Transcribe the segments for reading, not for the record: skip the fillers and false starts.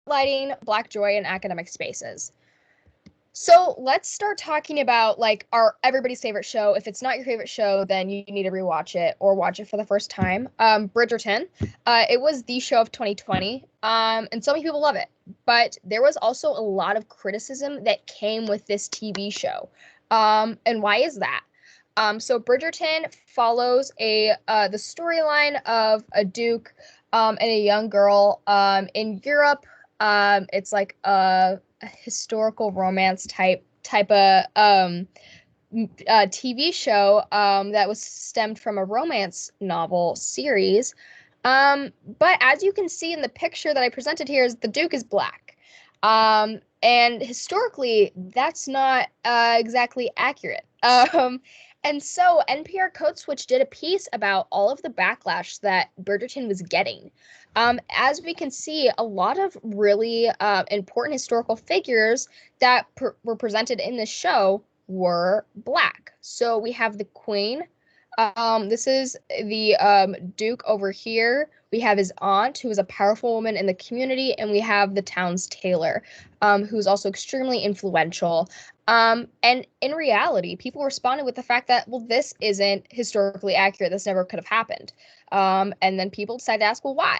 spotlighting Black joy in academic spaces. So let's start talking about like our everybody's favorite show. If it's not your favorite show, then you need to rewatch it or watch it for the first time. Bridgerton. It was the show of 2020, and so many people love it. But there was also a lot of criticism that came with this TV show. And why is that? So Bridgerton follows the storyline of a duke and a young girl in Europe. It's like a historical romance type of TV show that was stemmed from a romance novel series. But as you can see in the picture that I presented here, is the Duke is black. And historically, that's not exactly accurate. And so NPR Code Switch did a piece about all of the backlash that Bridgerton was getting. As we can see, a lot of really important historical figures that were presented in this show were black. So we have the Queen. This is the Duke over here. We have his aunt, who is a powerful woman in the community, and we have the town's tailor, who's also extremely influential. And in reality, people responded with the fact that, well, this isn't historically accurate. This never could have happened. And then people decided to ask, well, why?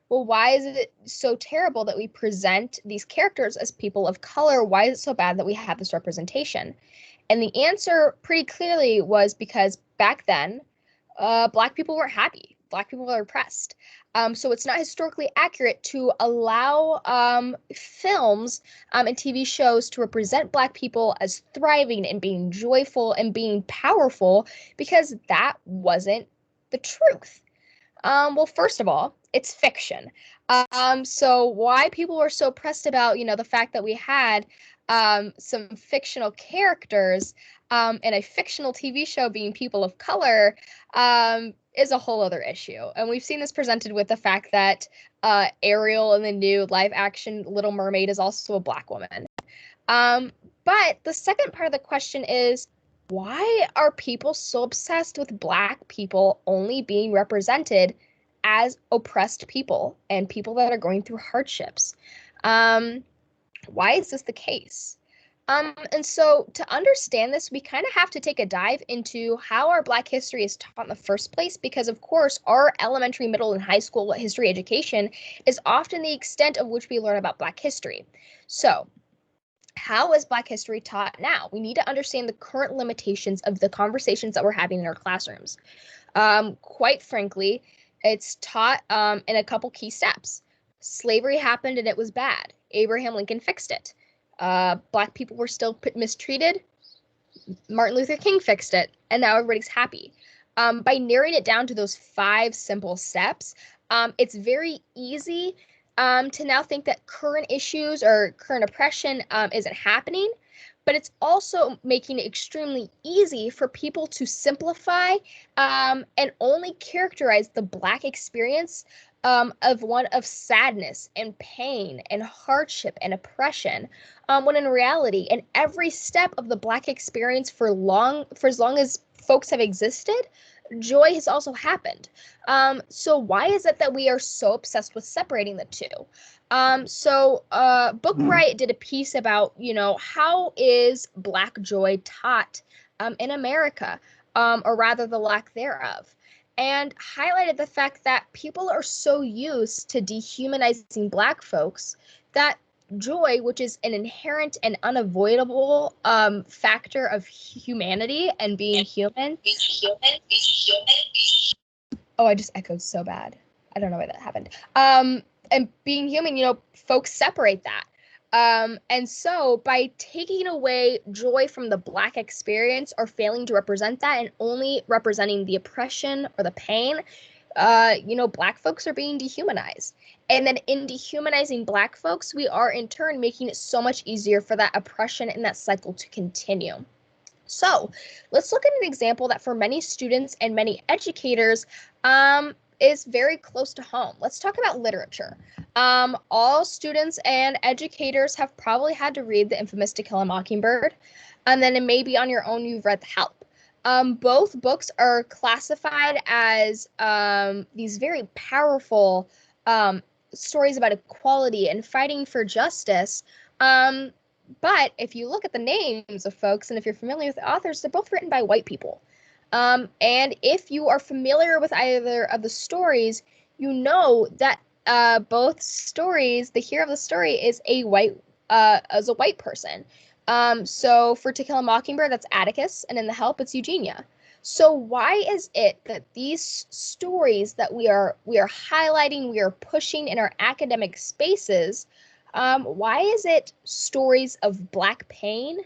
Well, why is it so terrible that we present these characters as people of color? Why is it so bad that we have this representation? And the answer pretty clearly was because back then, Black people weren't happy. Black people were oppressed. So it's not historically accurate to allow films and TV shows to represent Black people as thriving and being joyful and being powerful, because that wasn't the truth. Well, first of all, it's fiction. So why people were so pressed about, the fact that we had some fictional characters in a fictional TV show being people of color is a whole other issue. And we've seen this presented with the fact that Ariel in the new live action Little Mermaid is also a Black woman. But the second part of the question is, why are people so obsessed with Black people only being represented as oppressed people and people that are going through hardships? Why is this the case? And so to understand this, we kind of have to take a dive into how our Black history is taught in the first place, because of course, our elementary, middle, and high school history education is often the extent of which we learn about Black history. So how is Black history taught now? We need to understand the current limitations of the conversations that we're having in our classrooms. Quite frankly, it's taught in a couple key steps. Slavery happened and it was bad. Abraham Lincoln fixed it. Black people were still mistreated. Martin Luther King fixed it, and now everybody's happy. By narrowing it down to those 5 simple steps, it's very easy to now think that current issues or current oppression isn't happening, but it's also making it extremely easy for people to simplify and only characterize the Black experience of one of sadness and pain and hardship and oppression, when in reality, in every step of the Black experience for as long as folks have existed, joy has also happened. So why is it that we are so obsessed with separating the two? Book Riot did a piece about, how is Black joy taught in America, or rather the lack thereof, and highlighted the fact that people are so used to dehumanizing Black folks that joy, which is an inherent and unavoidable factor of humanity and being human. Oh, I just echoed so bad. I don't know why that happened. And being human, folks separate that. And so by taking away joy from the Black experience or failing to represent that and only representing the oppression or the pain, Black folks are being dehumanized. And then in dehumanizing Black folks, we are in turn making it so much easier for that oppression and that cycle to continue. So let's look at an example that for many students and many educators is very close to home. Let's talk about literature. All students and educators have probably had to read the infamous To Kill a Mockingbird, and then maybe on your own you've read The Help. Both books are classified as these very powerful stories about equality and fighting for justice. But if you look at the names of folks, and if you're familiar with the authors, they're both written by white people. And if you are familiar with either of the stories, you know that both stories, the hero of the story is a white person. So for To Kill a Mockingbird, that's Atticus, and in The Help, it's Eugenia. So why is it that these stories that we are highlighting, we are pushing in our academic spaces, why is it stories of Black pain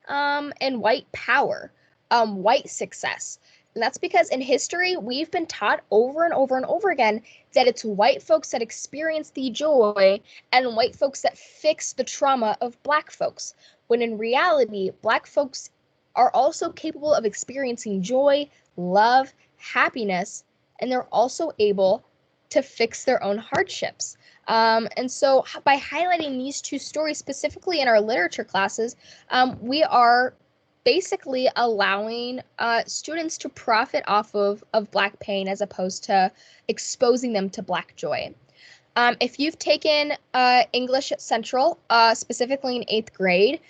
and white power, white success? And that's because in history, we've been taught over and over and over again that it's white folks that experience the joy and white folks that fix the trauma of Black folks. When in reality, Black folks are also capable of experiencing joy, love, happiness, and they're also able to fix their own hardships. And so by highlighting these two stories specifically in our literature classes, we are basically allowing students to profit off of Black pain as opposed to exposing them to Black joy. If you've taken English at Central, specifically in 8th grade,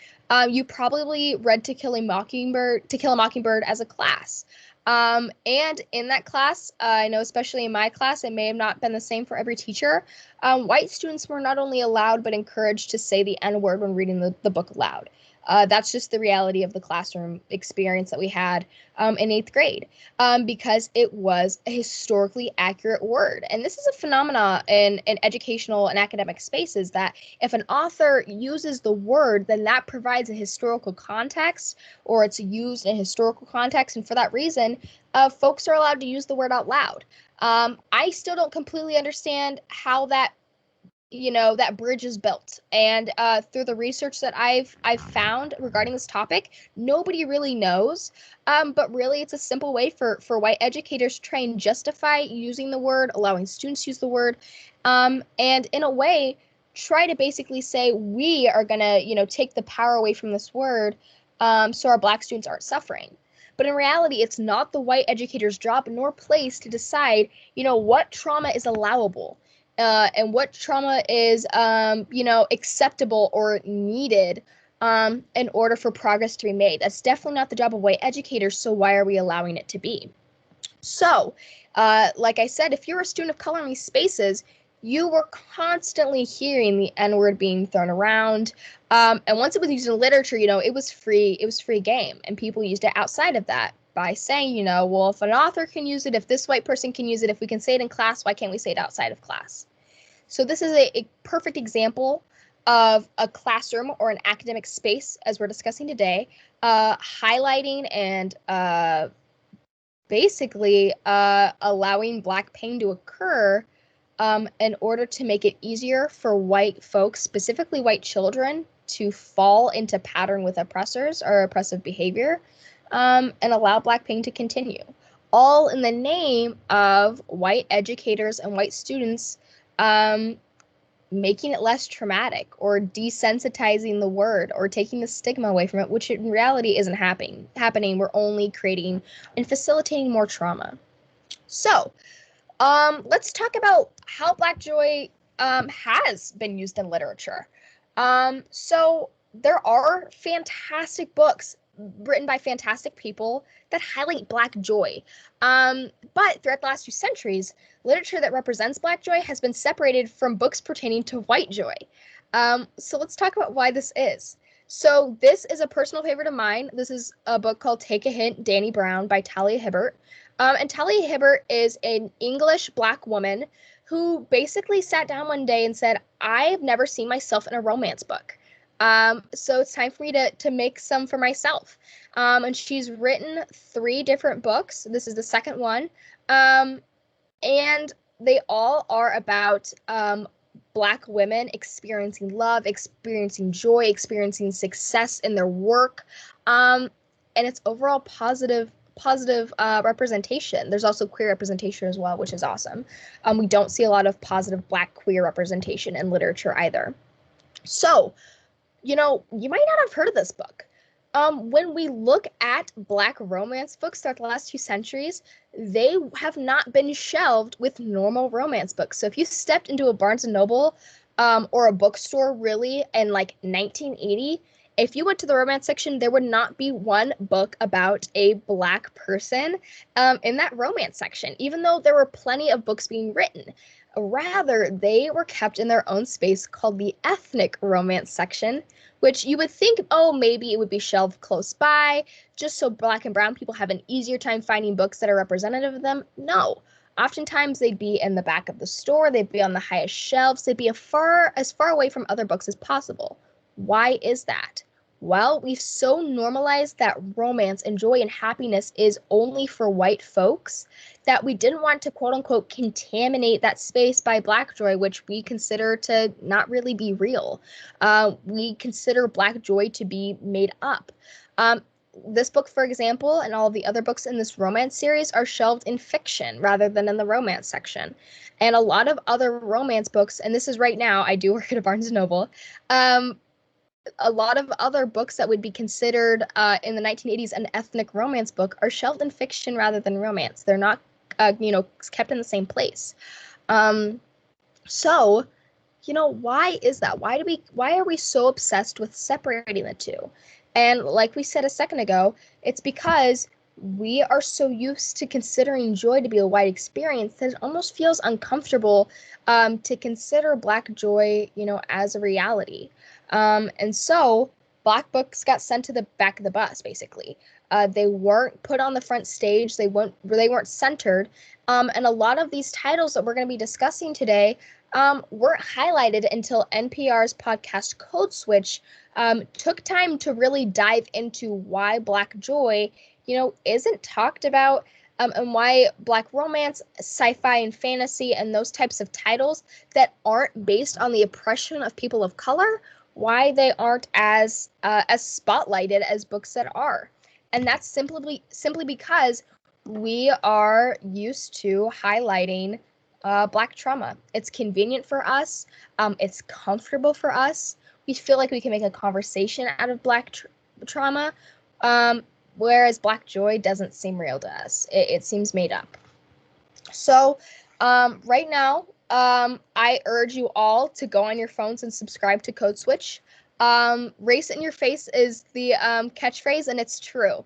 you probably read To Kill a Mockingbird as a class. And in that class, I know especially in my class, it may have not been the same for every teacher. White students were not only allowed but encouraged to say the N-word when reading the book aloud. That's just the reality of the classroom experience that we had in 8th grade, because it was a historically accurate word. And this is a phenomena in educational and academic spaces, that if an author uses the word, then that provides a historical context, or it's used in a historical context. And for that reason, folks are allowed to use the word out loud. I still don't completely understand how that bridge is built. And through the research that I've found regarding this topic, nobody really knows. But really, it's a simple way for white educators to try and justify using the word, allowing students to use the word, and in a way, try to basically say we are gonna, take the power away from this word, so our Black students aren't suffering. But in reality, it's not the white educator's job nor place to decide, what trauma is allowable. And what trauma is, acceptable or needed in order for progress to be made. That's definitely not the job of white educators, so why are we allowing it to be? So, like I said, if you're a student of color in these spaces, you were constantly hearing the N-word being thrown around. And once it was used in literature, it was free game, and people used it outside of that by saying, well, if an author can use it, if this white person can use it, if we can say it in class, why can't we say it outside of class? So this is a perfect example of a classroom or an academic space, as we're discussing today, highlighting and basically allowing Black pain to occur in order to make it easier for white folks, specifically white children, to fall into pattern with oppressors or oppressive behavior, and allow Black pain to continue, all in the name of white educators and white students making it less traumatic, or desensitizing the word, or taking the stigma away from it, which in reality isn't happening. We're only creating and facilitating more trauma. So let's talk about how Black joy has been used in literature. So there are fantastic books written by fantastic people that highlight Black joy. But throughout the last few centuries, literature that represents Black joy has been separated from books pertaining to white joy. So let's talk about why this is. So this is a personal favorite of mine. This is a book called Take a Hint, Danny Brown by Talia Hibbert. And Talia Hibbert is an English Black woman who basically sat down one day and said, I've never seen myself in a romance book. So it's time for me to make some for myself. And she's written 3 different books. This is the second one. And they all are about Black women experiencing love, experiencing joy, experiencing success in their work. And it's overall positive representation. There's also queer representation as well, which is awesome. We don't see a lot of positive Black queer representation in literature either. So, you might not have heard of this book. When we look at Black romance books throughout the last 2 centuries, they have not been shelved with normal romance books. So if you stepped into a Barnes and Noble, or a bookstore really in like 1980, if you went to the romance section, there would not be one book about a Black person, in that romance section, even though there were plenty of books being written. Rather, they were kept in their own space called the ethnic romance section, which you would think, oh, maybe it would be shelved close by, just so Black and brown people have an easier time finding books that are representative of them. No. Oftentimes they'd be in the back of the store, they'd be on the highest shelves, they'd be as far away from other books as possible. Why is that? Well, we've so normalized that romance and joy and happiness is only for white folks that we didn't want to quote unquote contaminate that space by Black joy, which we consider to not really be real. We consider Black joy to be made up. This book, for example, and all of the other books in this romance series are shelved in fiction rather than in the romance section. And a lot of other romance books, and this is right now, I do work at a Barnes & Noble, a lot of other books that would be considered in the 1980s an ethnic romance book are shelved in fiction rather than romance. They're not, kept in the same place. So, why is that? Why are we so obsessed with separating the two? And like we said a second ago, it's because we are so used to considering joy to be a white experience that it almost feels uncomfortable to consider Black joy, as a reality. And so Black books got sent to the back of the bus, basically. They weren't put on the front stage. They weren't centered. And a lot of these titles that we're going to be discussing today weren't highlighted until NPR's podcast Code Switch took time to really dive into why Black joy, isn't talked about, and why Black romance, sci-fi, and fantasy, and those types of titles that aren't based on the oppression of people of color, why they aren't as spotlighted as books that are. And that's simply because we are used to highlighting Black trauma. It's convenient for us. It's comfortable for us. We feel like we can make a conversation out of Black trauma, whereas Black joy doesn't seem real to us. It seems made up. So right now, I urge you all to go on your phones and subscribe to Code Switch. Race in your face is the catchphrase, and it's true.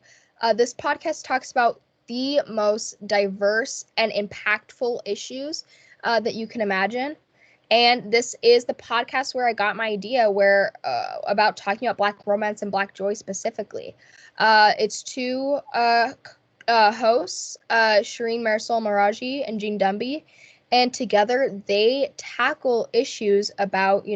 This podcast talks about the most diverse and impactful issues that you can imagine. And this is the podcast where I got my idea about talking about Black romance and Black joy specifically. It's two hosts, Shireen Marisol Meraji and Jean Dumby, and together they tackle issues about,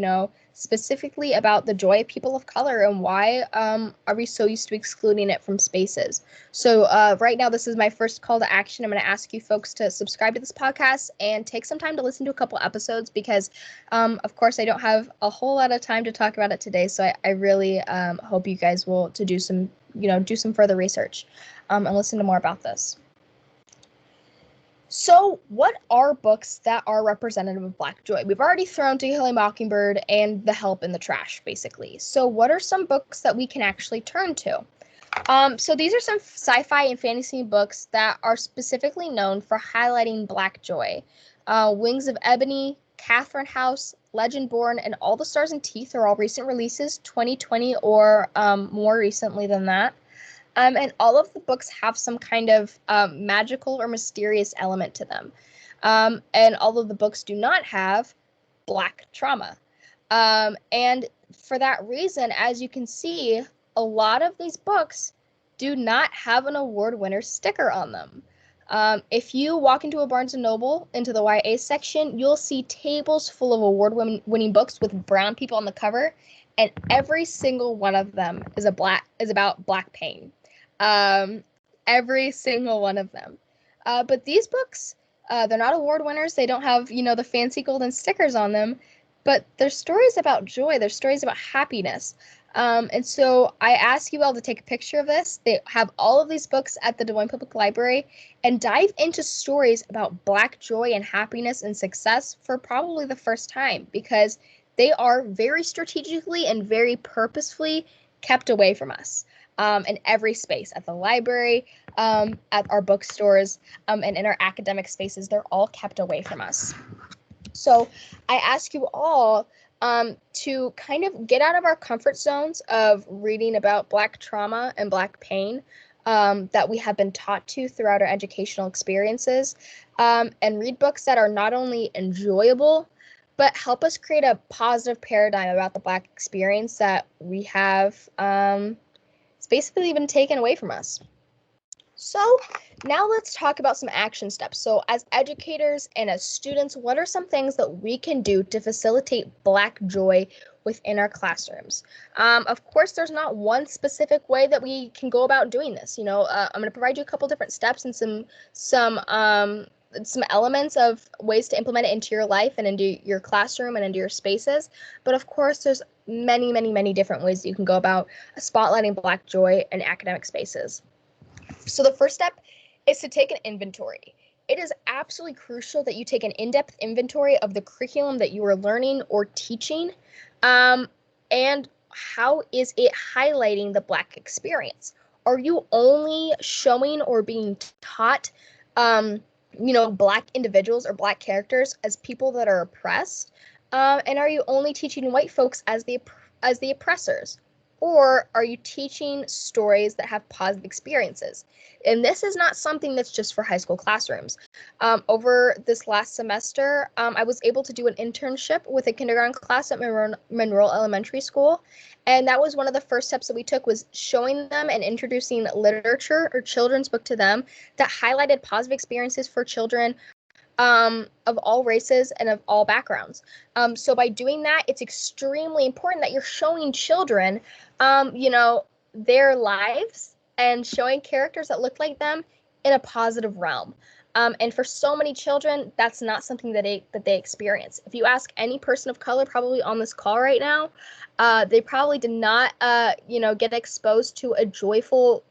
specifically about the joy of people of color and why are we so used to excluding it from spaces. So right now, this is my first call to action. I'm going to ask you folks to subscribe to this podcast and take some time to listen to a couple episodes because, of course, I don't have a whole lot of time to talk about it today. So I really hope you guys will do some further research and listen to more about this. So what are books that are representative of Black joy? We've already thrown To Kill a Mockingbird and The Help in the trash, basically. So what are some books that we can actually turn to? So these are some sci-fi and fantasy books that are specifically known for highlighting Black joy. Wings of Ebony, Catherine House, Legend Born, and All the Stars and Teeth are all recent releases, 2020 or more recently than that. And all of the books have some kind of magical or mysterious element to them. And all of the books do not have Black trauma. And for that reason, as you can see, a lot of these books do not have an award winner sticker on them. If you walk into a Barnes & Noble, into the YA section, you'll see tables full of award-winning books with brown people on the cover, and every single one of them is about Black pain. Every single one of them. But these books, they're not award winners. They don't have, the fancy golden stickers on them, but they're stories about joy. They're stories about happiness. And so I ask you all to take a picture of this. They have all of these books at the Des Moines Public Library and dive into stories about Black joy and happiness and success for probably the first time because they are very strategically and very purposefully kept away from us. in every space, at the library, at our bookstores, and in our academic spaces. They're all kept away from us. So I ask you all to kind of get out of our comfort zones of reading about Black trauma and Black pain that we have been taught to throughout our educational experiences, and read books that are not only enjoyable, but help us create a positive paradigm about the Black experience that we have it's basically been taken away from us. So now let's talk about some action steps. So as educators and as students, what are some things that we can do to facilitate Black joy within our classrooms? Of course, there's not one specific way that we can go about doing this. I'm going to provide you a couple different steps and some elements of ways to implement it into your life and into your classroom and into your spaces. But of course, there's many, many, many different ways that you can go about spotlighting Black joy in academic spaces. So the first step is to take an inventory. It is absolutely crucial that you take an in-depth inventory of the curriculum that you are learning or teaching, and how is it highlighting the Black experience? Are you only showing or being taught, Black individuals or Black characters as people that are oppressed? And are you only teaching white folks as the oppressors? Or are you teaching stories that have positive experiences? And this is not something that's just for high school classrooms. Over this last semester, I was able to do an internship with a kindergarten class at Monroe Elementary School. And that was one of the first steps that we took, was showing them and introducing literature or children's book to them that highlighted positive experiences for children of all races and of all backgrounds. So by doing that, it's extremely important that you're showing children, their lives and showing characters that look like them in a positive realm. And for so many children, that's not something that they experience. If you ask any person of color, probably on this call right now, they probably did not, get exposed to a joyful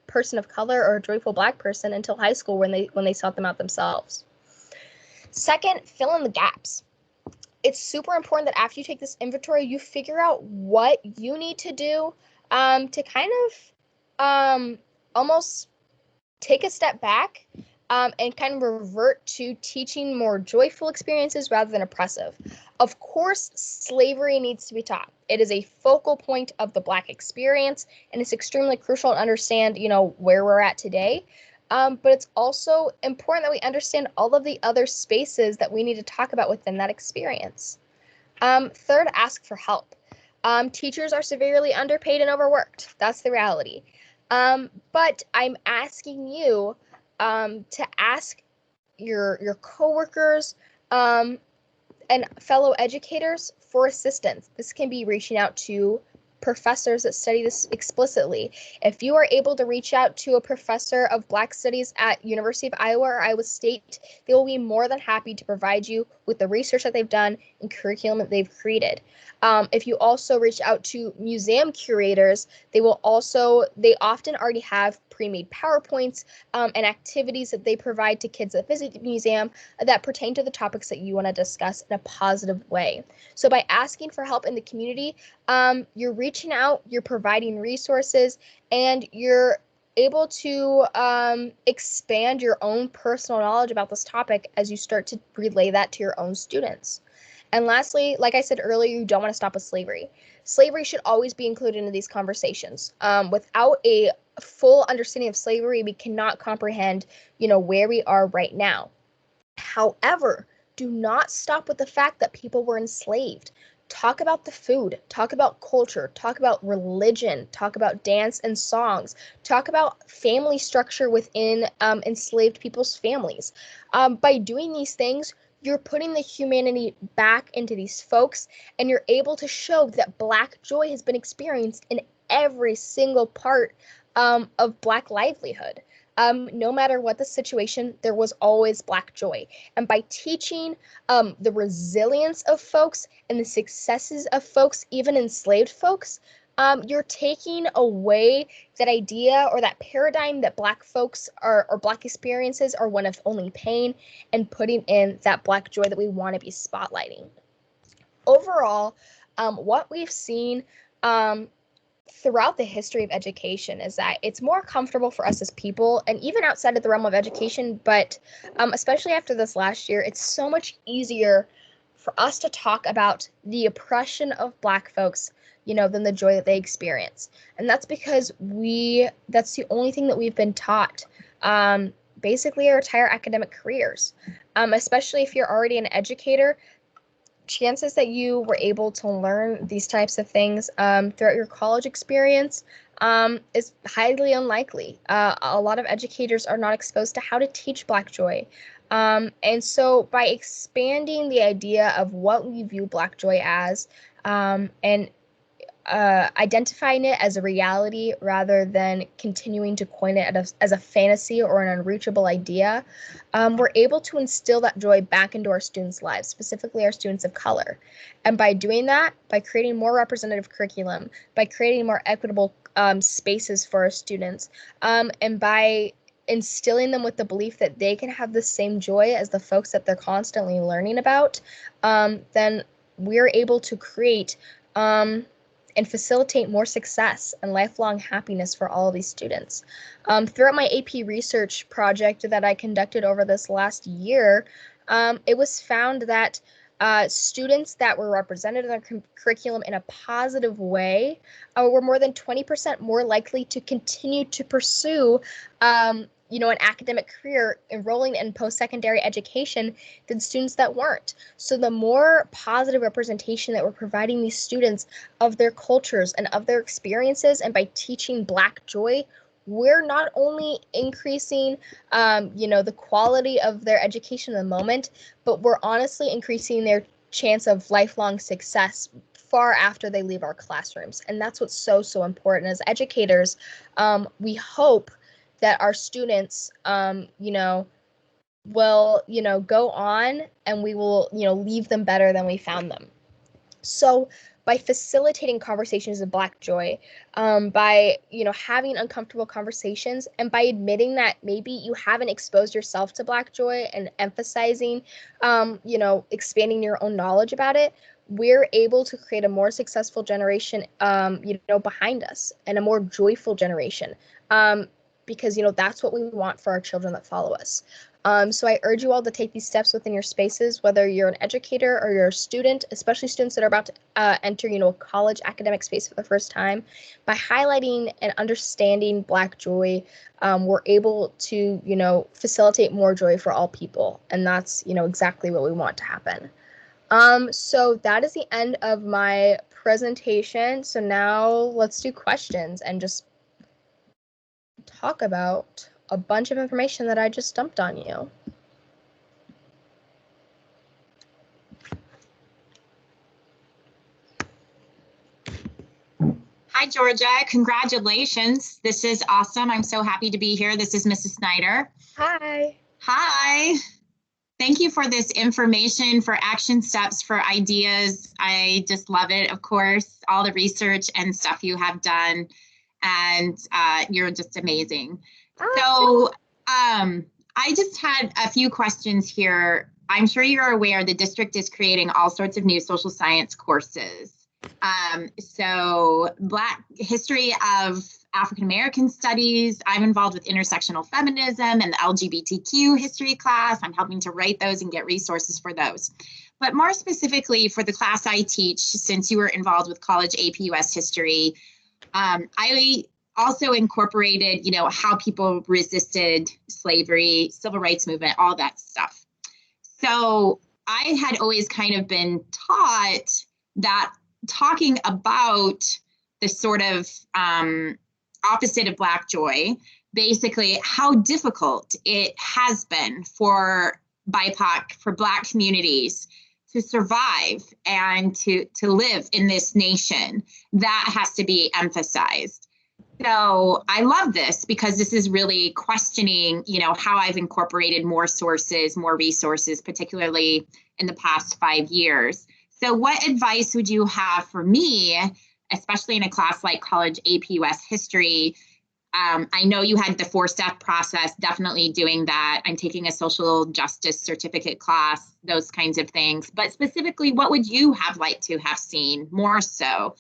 person of color or a joyful Black person until high school when they sought them out themselves. Second, fill in the gaps. It's super important that after you take this inventory, you figure out what you need to do to kind of almost take a step back and kind of revert to teaching more joyful experiences rather than oppressive. Of course, slavery needs to be taught. It is a focal point of the Black experience, and it's extremely crucial to understand, where we're at today. But it's also important that we understand all of the other spaces that we need to talk about within that experience. Third, ask for help. Teachers are severely underpaid and overworked. That's the reality. But I'm asking you to ask your coworkers and fellow educators for assistance. This can be reaching out to professors that study this explicitly. If you are able to reach out to a professor of Black Studies at University of Iowa or Iowa State, they will be more than happy to provide you with the research that they've done and curriculum that they've created. If you also reach out to museum curators, they often already have pre-made PowerPoints and activities that they provide to kids that visit the museum that pertain to the topics that you want to discuss in a positive way. So by asking for help in the community, you're reaching out, you're providing resources, and you're able to expand your own personal knowledge about this topic as you start to relay that to your own students. And lastly, like I said earlier, you don't want to stop with slavery. Slavery should always be included in these conversations. Without a full understanding of slavery, we cannot comprehend, where we are right now. However, do not stop with the fact that people were enslaved. Talk about the food, talk about culture, talk about religion, talk about dance and songs, talk about family structure within enslaved people's families. By doing these things, you're putting the humanity back into these folks, and you're able to show that Black joy has been experienced in every single part of Black livelihood. No matter what the situation, there was always Black joy. And by teaching the resilience of folks and the successes of folks, even enslaved folks, you're taking away that idea or that paradigm that Black folks or Black experiences are one of only pain, and putting in that Black joy that we want to be spotlighting. Overall, what we've seen throughout the history of education is that it's more comfortable for us as people, and even outside of the realm of education, but especially after this last year, it's so much easier for us to talk about the oppression of Black folks, than the joy that they experience. And that's because that's the only thing that we've been taught, basically our entire academic careers. Especially if you're already an educator, chances that you were able to learn these types of things throughout your college experience is highly unlikely. A lot of educators are not exposed to how to teach Black joy. And so by expanding the idea of what we view Black joy as, and identifying it as a reality rather than continuing to coin it as a fantasy or an unreachable idea, we're able to instill that joy back into our students' lives, specifically our students of color. And by doing that, by creating more representative curriculum, by creating more equitable spaces for our students, and by instilling them with the belief that they can have the same joy as the folks that they're constantly learning about, then we're able to create and facilitate more success and lifelong happiness for all of these students. Throughout my AP research project that I conducted over this last year, it was found that students that were represented in their curriculum in a positive way were more than 20% more likely to continue to pursue an academic career enrolling in post-secondary education than students that weren't. So the more positive representation that we're providing these students of their cultures and of their experiences, and by teaching Black joy, we're not only increasing, the quality of their education in the moment, but we're honestly increasing their chance of lifelong success far after they leave our classrooms. And that's what's so, so important. As educators, we hope that our students, will, go on, and we will, leave them better than we found them. So by facilitating conversations of Black joy, by, having uncomfortable conversations, and by admitting that maybe you haven't exposed yourself to Black joy and emphasizing, expanding your own knowledge about it, we're able to create a more successful generation, behind us, and a more joyful generation. Because that's what we want for our children that follow us. So I urge you all to take these steps within your spaces, whether you're an educator or you're a student, especially students that are about to enter, a college academic space for the first time. By highlighting and understanding Black joy, we're able to, facilitate more joy for all people. And that's, exactly what we want to happen. So that is the end of my presentation. So now let's do questions and just talk about a bunch of information that I just dumped on you. Hi, Georgia. Congratulations. This is awesome. I'm so happy to be here. This is Mrs. Snyder. Hi. Hi. Thank you for this information, for action steps, for ideas. I just love it. Of course, all the research and stuff you have done, and you're just amazing. So I just had a few questions here. I'm sure you're aware the district is creating all sorts of new social science courses. So Black history of African American studies. I'm involved with intersectional feminism and the LGBTQ history class. I'm helping to write those and get resources for those. But more specifically for the class I teach, since you were involved with college AP US history, I also incorporated, how people resisted slavery, civil rights movement, all that stuff. So I had always kind of been taught that talking about the sort of opposite of Black joy, basically how difficult it has been for BIPOC, for Black communities to survive and to live in this nation, that has to be emphasized. So I love this because this is really questioning, how I've incorporated more sources, more resources, particularly in the past 5 years. So what advice would you have for me, especially in a class like college AP US history? I know you had the 4-step process, definitely doing that. I'm taking a social justice certificate class, those kinds of things. But specifically, what would you have liked to have seen more so?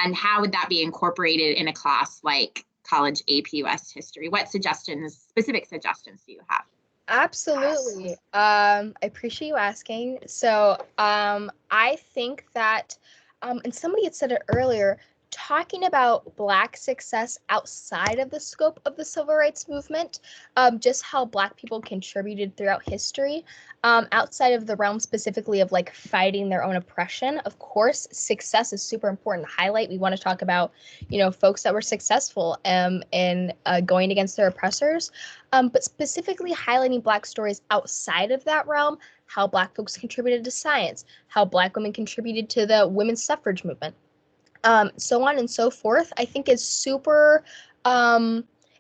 And how would that be incorporated in a class like college AP US history? What specific suggestions do you have? Absolutely. I appreciate you asking. So, I think that, and somebody had said it earlier, talking about Black success outside of the scope of the civil rights movement, just how Black people contributed throughout history, outside of the realm specifically of like fighting their own oppression. Of course, success is super important to highlight. We want to talk about, folks that were successful in going against their oppressors, but specifically highlighting Black stories outside of that realm, how Black folks contributed to science, how Black women contributed to the women's suffrage movement, so on and so forth, I think is super.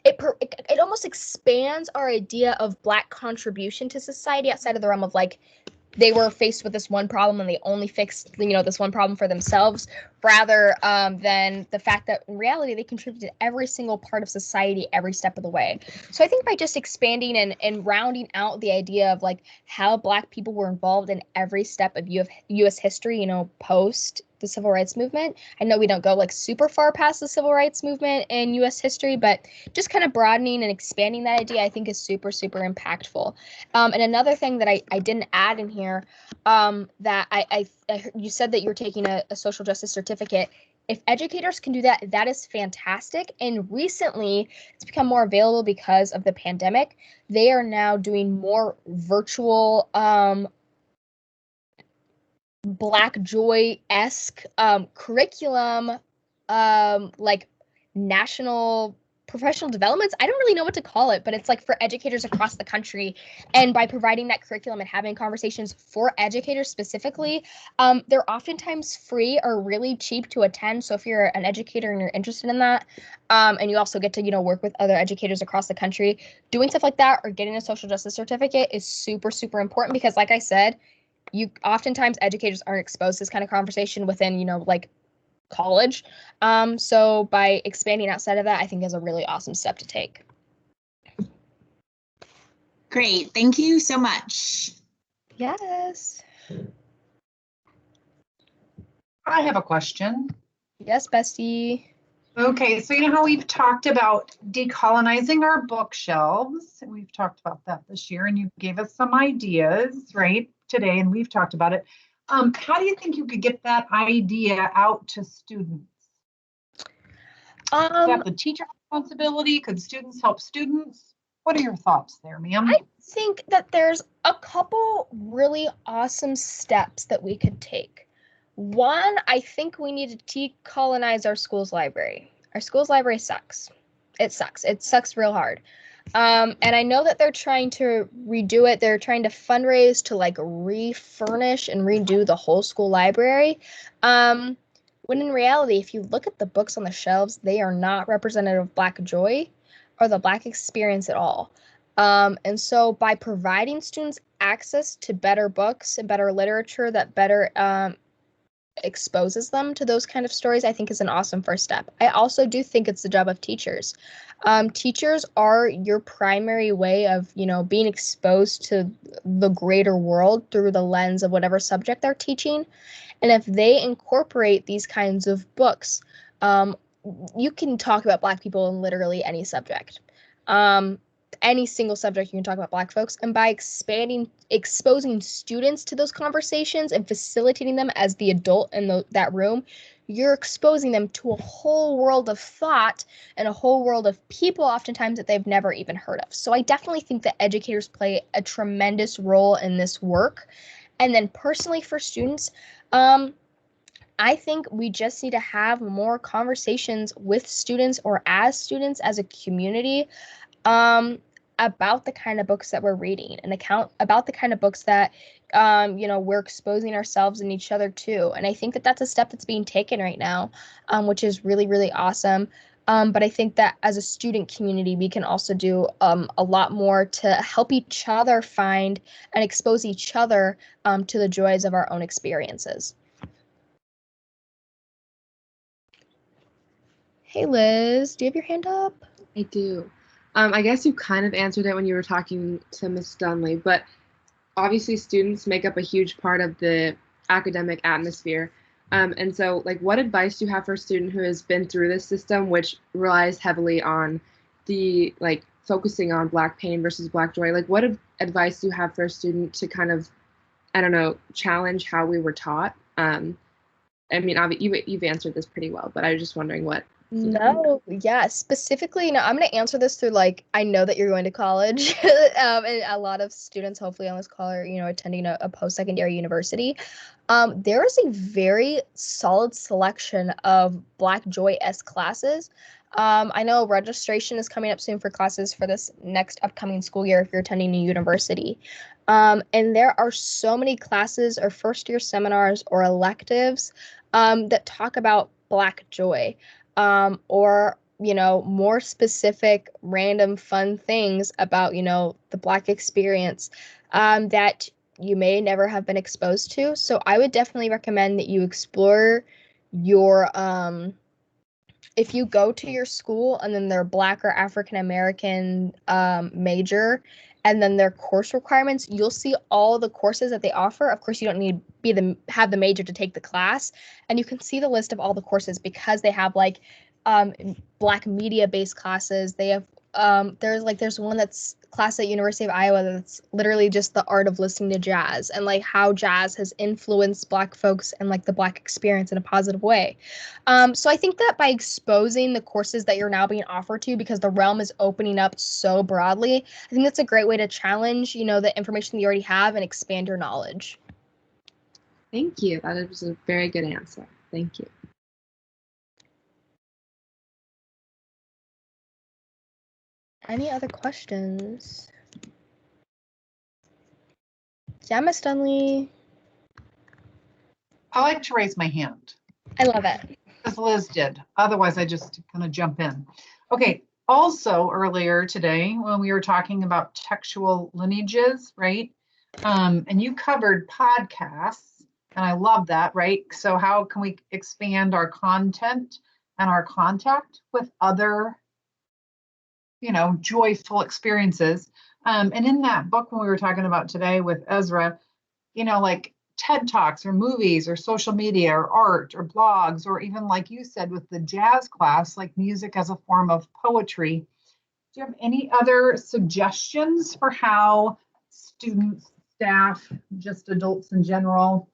It almost expands our idea of Black contribution to society outside of the realm of like they were faced with this one problem and they only fixed this one problem for themselves, rather than the fact that in reality they contributed to every single part of society every step of the way. So I think by just expanding and rounding out the idea of like how Black people were involved in every step of US history, post the civil rights movement. I know we don't go like super far past the civil rights movement in US history, but just kind of broadening and expanding that idea I think is super, super impactful. And another thing that I didn't add in here, that I you said that you're taking a social justice certificate. If educators can do that, that is fantastic. And recently, it's become more available because of the pandemic. They are now doing more virtual Black Joy-esque curriculum, like national professional developments. I don't really know what to call it, but it's like for educators across the country. And by providing that curriculum and having conversations for educators specifically, they're oftentimes free or really cheap to attend. So if you're an educator and you're interested in that, and you also get to, work with other educators across the country, doing stuff like that or getting a social justice certificate is super, super important because like I said, oftentimes educators aren't exposed to this kind of conversation within, like college. So by expanding outside of that, I think is a really awesome step to take. Great. Thank you so much. Yes. I have a question. Yes, bestie. Okay, so you know how we've talked about decolonizing our bookshelves? We've talked about that this year, and you gave us some ideas, right, today, and we've talked about it. How do you think you could get that idea out to students? Is that the teacher's responsibility? Could students help students? What are your thoughts there, ma'am? I think that there's a couple really awesome steps that we could take. One, I think we need to decolonize our school's library. Our school's library sucks. It sucks. It sucks real hard. And I know that they're trying to redo it. They're trying to fundraise to like refurnish and redo the whole school library. When in reality, if you look at the books on the shelves, they are not representative of Black joy or the Black experience at all. And so by providing students access to better books and better literature that better exposes them to those kind of stories, I think is an awesome first step. I also do think it's the job of teachers. Teachers are your primary way of, being exposed to the greater world through the lens of whatever subject they're teaching. And if they incorporate these kinds of books, you can talk about Black people in literally any subject. Any single subject you can talk about Black folks, and by exposing students to those conversations and facilitating them as the adult in that room, you're exposing them to a whole world of thought and a whole world of people oftentimes that they've never even heard of. So I definitely think that educators play a tremendous role in this work. And then personally for students, I think we just need to have more conversations with students or as students as a community, about the kind of books that we're reading and about the kind of books that, we're exposing ourselves and each other to. And I think that that's a step that's being taken right now, which is really, really awesome. But I think that as a student community, we can also do a lot more to help each other find and expose each other to the joys of our own experiences. Hey, Liz, do you have your hand up? I do. I guess you kind of answered it when you were talking to Miss Dunley, but obviously students make up a huge part of the academic atmosphere. And so, like, what advice do you have for a student who has been through this system, which relies heavily on the, like, focusing on Black pain versus Black joy? Like, what advice do you have for a student to kind of, I don't know, challenge how we were taught? I mean, you've answered this pretty well, but I was just wondering what. No, yeah, specifically, no, I'm going to answer this through like, I know that you're going to college, and a lot of students hopefully on this call are, attending a post-secondary university. There is a very solid selection of Black Joy S classes. I know registration is coming up soon for classes for this next upcoming school year if you're attending a university. And there are so many classes or first-year seminars or electives that talk about Black joy. Or more specific random fun things about the Black experience that you may never have been exposed to. So I would definitely recommend that you explore your if you go to your school and then their Black or African American major and then their course requirements, you'll see all the courses that they offer. Of course, you don't need have the major to take the class, and you can see the list of all the courses because they have like Black media based classes. They have there's one that's class at University of Iowa that's literally just the art of listening to jazz and like how jazz has influenced Black folks and like the Black experience in a positive way. So I think that by exposing the courses that you're now being offered to, because the realm is opening up so broadly, I think that's a great way to challenge, the information that you already have and expand your knowledge. Thank you. That was a very good answer. Thank you. Any other questions? Yeah, Miss Dunley. I like to raise my hand. I love it. As Liz did. Otherwise, I just kind of jump in. Okay. Also, earlier today, when we were talking about textual lineages, right? And you covered podcasts, and I love that, right? So how can we expand our content and our contact with other, joyful experiences? And in that book, when we were talking about today with Ezra, like TED Talks or movies or social media or art or blogs, or even like you said with the jazz class, like music as a form of poetry. Do you have any other suggestions for how students, staff, just adults in general,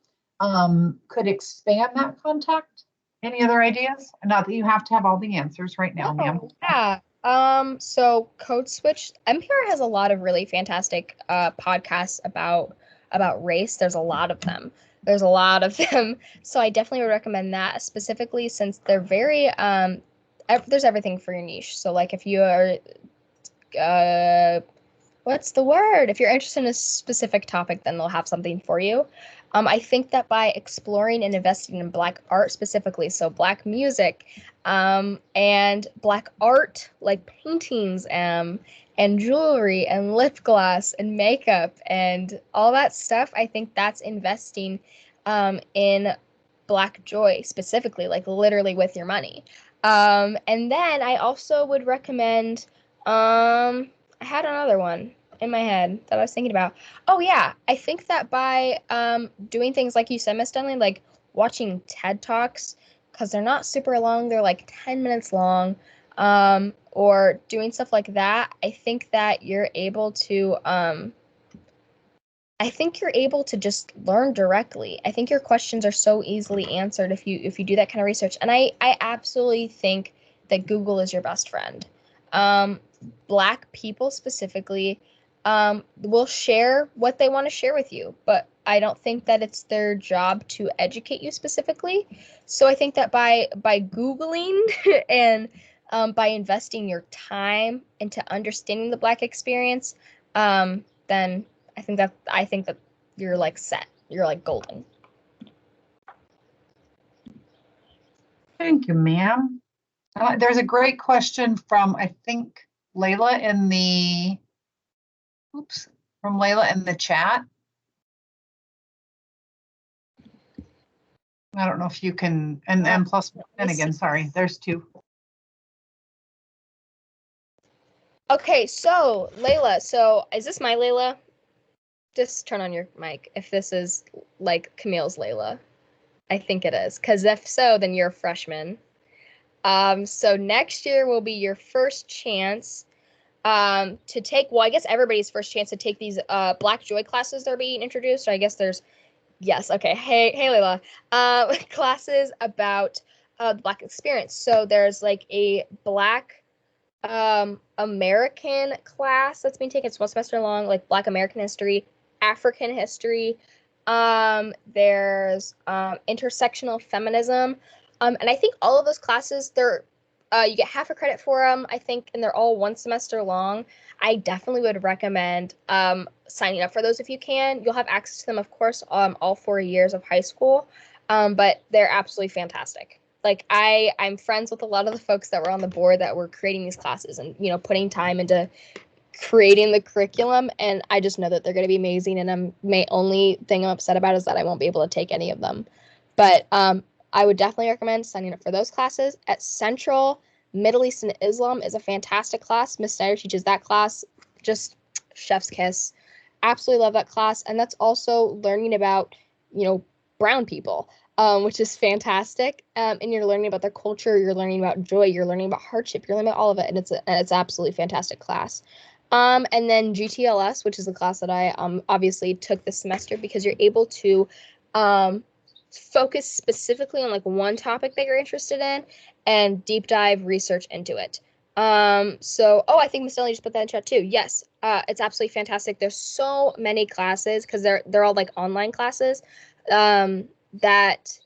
could expand that contact? Any other ideas? Not that you have to have all the answers right now, ma'am. Yeah. So Code Switch, NPR has a lot of really fantastic podcasts about race. There's a lot of them. So I definitely would recommend that, specifically since they're very there's everything for your niche. So like if you are what's the word? If you're interested in a specific topic, then they'll have something for you. I think that by exploring and investing in Black art specifically, so Black music, and Black art like paintings, and jewelry and lip gloss and makeup and all that stuff, I think that's investing in Black joy specifically, like literally with your money. And then I also would recommend, I had another one in my head that I was thinking about. Oh yeah, I think that by doing things like you said, Miss Dunley, like watching TED Talks, because they're not super long, they're like 10 minutes long, or doing stuff like that, I think that you're able to just learn directly. I think your questions are so easily answered if you do that kind of research. And I absolutely think that Google is your best friend. Black people specifically will share what they want to share with you, but I don't think that it's their job to educate you specifically. So I think that by Googling and by investing your time into understanding the Black experience, then I think that you're like set. You're like golden. Thank you, ma'am. There's a great question from, I think, Layla in the, from Layla in the chat. I don't know if you can, and plus, and again, sorry, there's two. Okay, so Layla, so is this my Layla? Just turn on your mic if this is like Camille's Layla. I think it is, because if so, then you're a freshman. So next year will be your first chance to take, well, I guess everybody's first chance to take these Black Joy classes that are being introduced. So I guess there's, yes, okay. Hey, Layla. Classes about the Black experience. So there's like a Black American class that's being taken. It's 1 semester long, like Black American history, African history. There's intersectional feminism. And I think all of those classes, they're you get half a credit for them, I think, and they're all 1 semester long. I definitely would recommend signing up for those if you can. You'll have access to them, of course, all 4 years of high school, but they're absolutely fantastic. Like I'm friends with a lot of the folks that were on the board that were creating these classes and, you know, putting time into creating the curriculum, and I just know that they're going to be amazing. And my only thing I'm upset about is that I won't be able to take any of them. But I would definitely recommend signing up for those classes. At Central, Middle East and Islam is a fantastic class. Miss Snyder teaches that class, just chef's kiss. Absolutely love that class. And that's also learning about, you know, brown people, which is fantastic. And you're learning about their culture, you're learning about joy, you're learning about hardship, you're learning about all of it. And it's absolutely fantastic class. And then GTLS, which is the class that I obviously took this semester, because you're able to focus specifically on like one topic that you're interested in and deep dive research into it. I think Miss Stanley just put that in chat too. Yes, it's absolutely fantastic. There's so many classes because they're all like online classes, that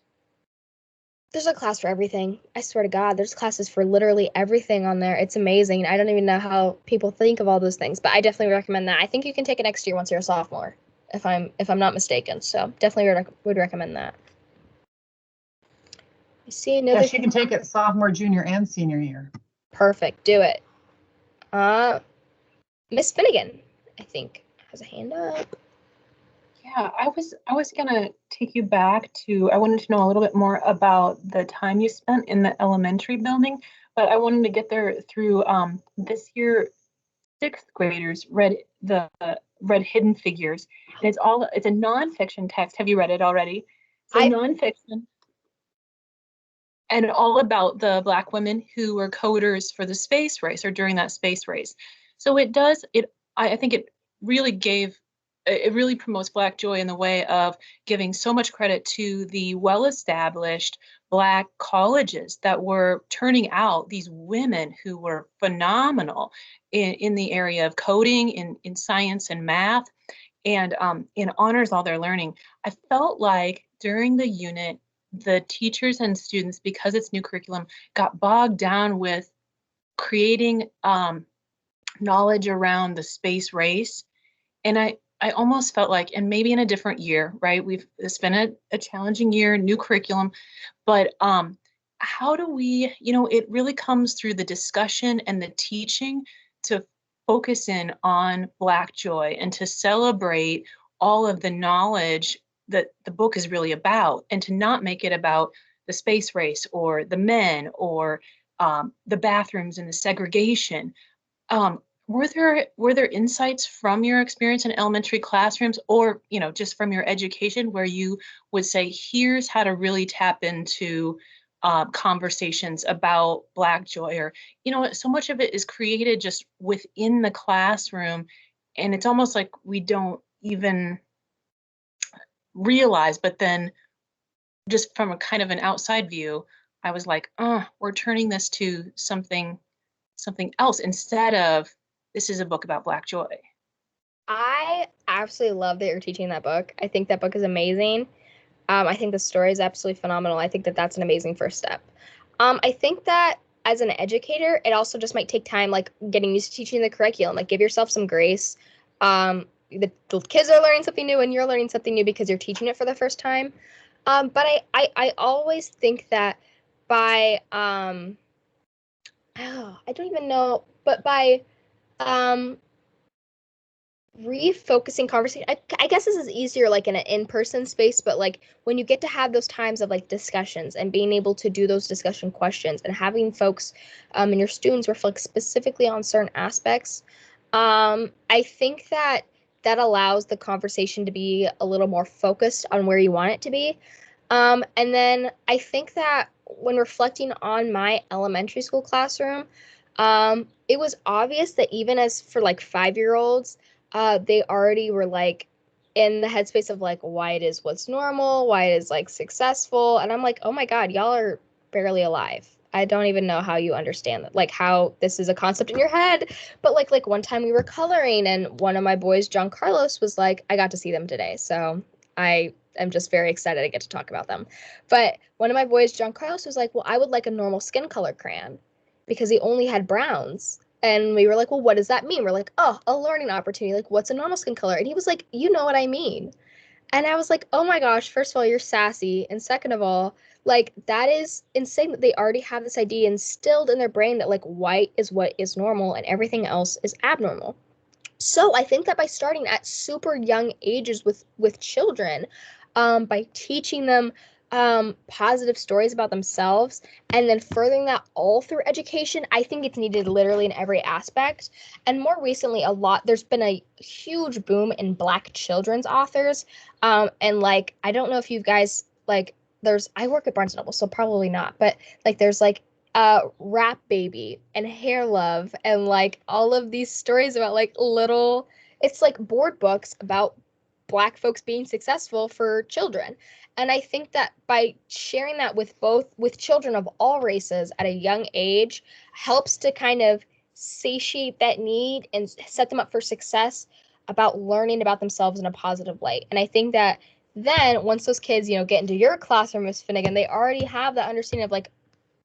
there's a class for everything. I swear to God, there's classes for literally everything on there. It's amazing. I don't even know how people think of all those things, but I definitely recommend that. I think you can take it next year once you're a sophomore, if I'm not mistaken. So definitely would recommend that. I see another. Yes, you can take it sophomore, junior, and senior year. Perfect. Do it. Miss Finnegan, I think, has a hand up. Yeah, I was gonna take you back to, I wanted to know a little bit more about the time you spent in the elementary building, but I wanted to get there through this year, 6th graders read Hidden Figures. And it's a nonfiction text. Have you read it already? So nonfiction. And all about the Black women who were coders for the space race or during that space race. So I think it really promotes Black joy in the way of giving so much credit to the well-established Black colleges that were turning out these women who were phenomenal in the area of coding, in science and math, and honors all their learning. I felt like during the unit, the teachers and students, because it's new curriculum, got bogged down with creating knowledge around the space race. And I almost felt like, and maybe in a different year, right? It's been a challenging year, new curriculum, but how do we, it really comes through the discussion and the teaching to focus in on Black joy and to celebrate all of the knowledge that the book is really about, and to not make it about the space race or the men or the bathrooms and the segregation. Were there insights from your experience in elementary classrooms, or just from your education, where you would say, here's how to really tap into conversations about Black joy? Or so much of it is created just within the classroom, and it's almost like we don't even realize. But then just from a kind of an outside view, I was like, we're turning this to something else instead of, this is a book about Black joy. I absolutely love that you're teaching that book. I think that book is amazing. I think the story is absolutely phenomenal. I think that that's an amazing first step. I think that as an educator, it also just might take time, like getting used to teaching the curriculum. Like, give yourself some grace. The kids are learning something new, and you're learning something new because you're teaching it for the first time. But I always think that by I don't even know, but by refocusing conversation, I guess this is easier like in an in-person space, but like when you get to have those times of like discussions and being able to do those discussion questions and having folks and your students reflect specifically on certain aspects, I think that allows the conversation to be a little more focused on where you want it to be. And then I think that when reflecting on my elementary school classroom, it was obvious that even as for like 5-year-olds, they already were like in the headspace of like why it is what's normal, why it is like successful. And I'm like, oh my God, y'all are barely alive. I don't even know how you understand that, like how this is a concept in your head. But like one time we were coloring and one of my boys, John Carlos, was like, I got to see them today. So I am just very excited I get to talk about them. But one of my boys, John Carlos, was like, well, I would like a normal skin color crayon because he only had browns. And we were like, well, what does that mean? We're like, oh, a learning opportunity. Like, what's a normal skin color? And he was like, you know what I mean. And I was like, oh my gosh, first of all, you're sassy. And second of all, like, that is insane that they already have this idea instilled in their brain that like white is what is normal and everything else is abnormal. So I think that by starting at super young ages with children, by teaching them positive stories about themselves and then furthering that all through education, I think it's needed literally in every aspect. And more recently, there's been a huge boom in Black children's authors. And like, I don't know if you guys like, I work at Barnes& Noble, so probably not, but like there's like Rap Baby and Hair Love and like all of these stories about like it's like board books about Black folks being successful for children. And I think that by sharing that with children of all races at a young age helps to kind of satiate that need and set them up for success about learning about themselves in a positive light. And I think that then once those kids, get into your classroom, Miss Finnegan, they already have that understanding of like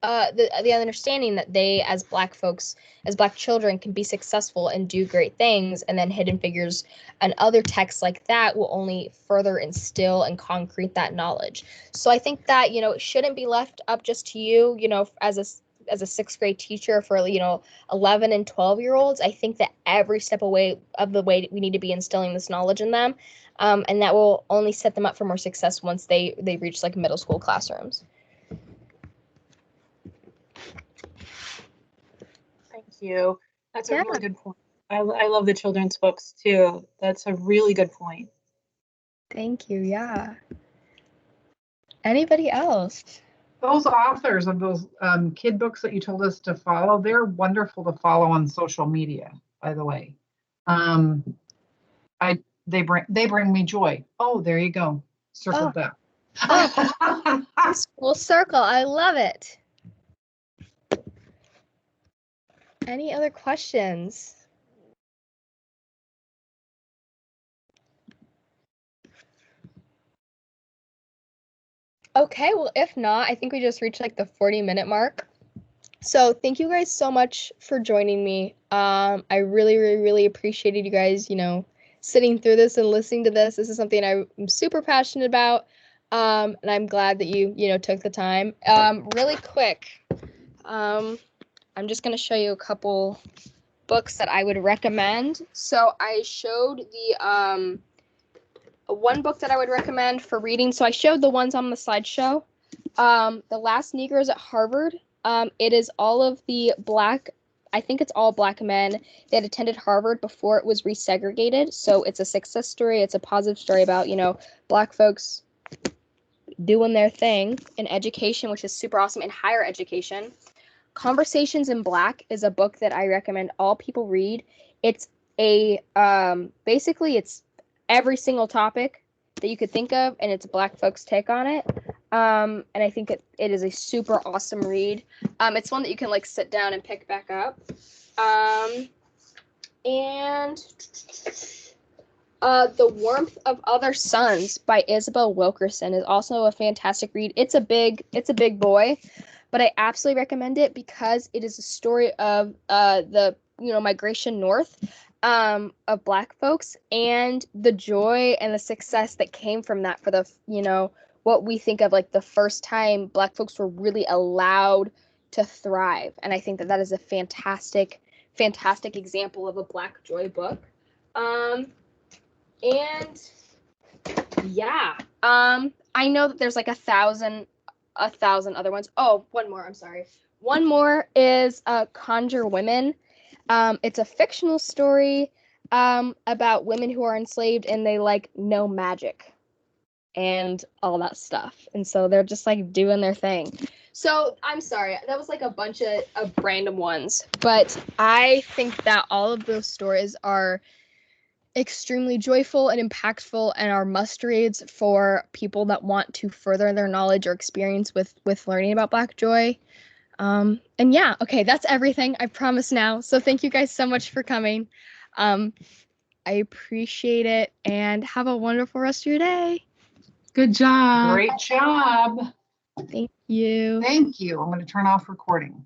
the understanding that they as Black folks, as Black children, can be successful and do great things, and then Hidden Figures and other texts like that will only further instill and concrete that knowledge. So I think that it shouldn't be left up just to you, as a sixth grade teacher for 11 and 12-year-olds. I think that every step away of the way we need to be instilling this knowledge in them, and that will only set them up for more success once they reach like middle school classrooms. Thank you. That's a Yeah. really good point. I love the children's books too. That's a really good point. Thank you. Yeah. Anybody else? Those authors of those kid books that you told us to follow, they're wonderful to follow on social media, by the way. They bring me joy. Oh, there you go. Circled that. Full circle. I love it. Any other questions? Okay, well, if not, I think we just reached like the 40-minute mark. So thank you guys so much for joining me. I really, really, really appreciated you guys, sitting through this and listening to this. This is something I'm super passionate about. And I'm glad that you, took the time. Really quick, I'm just going to show you a couple books that I would recommend. So I showed the one book that I would recommend for reading. So I showed the ones on the slideshow. The Last Negroes at Harvard. It is all of the I think it's all Black men that had attended Harvard before it was resegregated. So it's a success story. It's a positive story about, Black folks doing their thing in education, which is super awesome, in higher education. Conversations in Black is a book that I recommend all people read. It's basically it's every single topic that you could think of, and it's Black folks' take on it. And I think it is a super awesome read. It's one that you can like sit down and pick back up. And The Warmth of Other Suns by Isabel Wilkerson is also a fantastic read. It's a big boy, but I absolutely recommend it because it is a story of the migration north of Black folks and the joy and the success that came from that for the what we think of like the first time Black folks were really allowed to thrive. And I think that is a fantastic example of a Black joy book. And yeah, I know that there's like a thousand other ones. Oh, one more. I'm sorry. One more is Conjure Women. It's a fictional story about women who are enslaved and they like know magic. and all that stuff. And so they're just like doing their thing. So I'm sorry, that was like a bunch of random ones, but I think that all of those stories are extremely joyful and impactful and are must reads for people that want to further their knowledge or experience with learning about Black joy. And yeah, okay, that's everything. I promise now. So thank you guys so much for coming. I appreciate it, and have a wonderful rest of your day. Good job. Great job. Thank you. Thank you. I'm going to turn off recording.